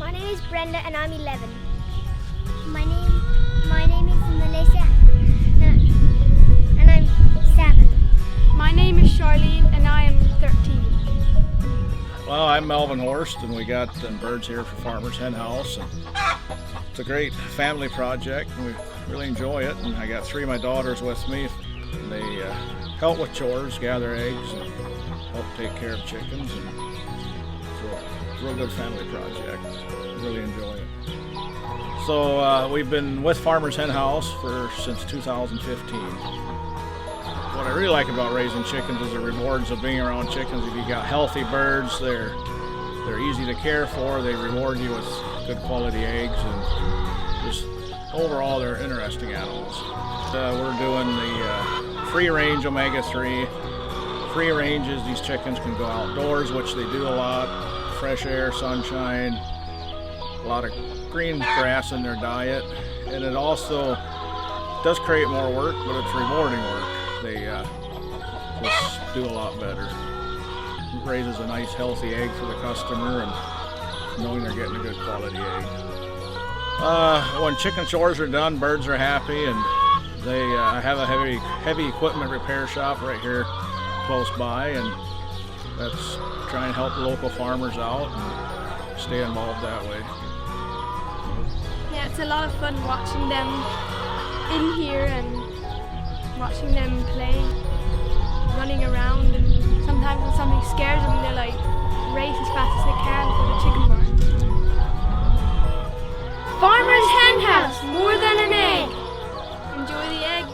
My name is Brenda and I'm 11. My name is Melissa and I'm 7. My name is Charlene and I am 13. Well, I'm Melvin Horst, and we got birds here for Farmer's Hen House. And it's a great family project, and we really enjoy it. And I got 3 of my daughters with me. And they help with chores, gather eggs, and help take care of chickens. And so, it's a real good family project. Really enjoy it. So we've been with Farmer's Hen House since 2015. What I really like about raising chickens is the rewards of being around chickens. If you got healthy birds, they're easy to care for. They reward you with good quality eggs, and just overall they're interesting animals. We're doing the free range omega-3. Free ranges, these chickens can go outdoors, which they do a lot. Fresh air, sunshine, a lot of green grass in their diet, and it also does create more work, but it's rewarding work. They just do a lot better. It raises a nice healthy egg for the customer, and knowing they're getting a good quality egg. When chicken chores are done, birds are happy, and I have a heavy equipment repair shop right here close by, and that's trying to help the local farmers out and stay involved that way. Yeah, it's a lot of fun watching them in here and watching them play, running around, and sometimes when something scares them, they like race as fast as they can for the chicken barn. Farmer's Hen House, more than an egg. Enjoy the egg.